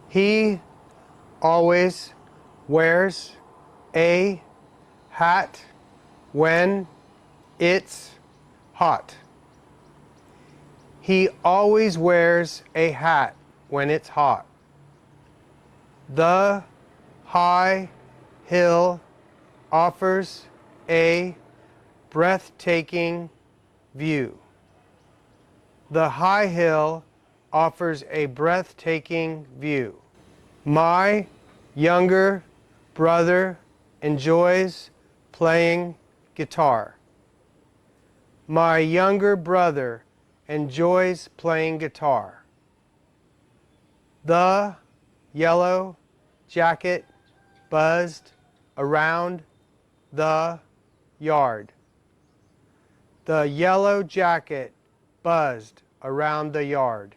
He always wears a hat when it's hot. He always wears a hat when it's hot. The high hill offers a breathtaking view. The high hill offers a breathtaking view. My younger brother enjoys playing guitar. My younger brother enjoys playing guitar. The yellow jacket buzzed around the yard. The yellow jacket buzzed around the yard.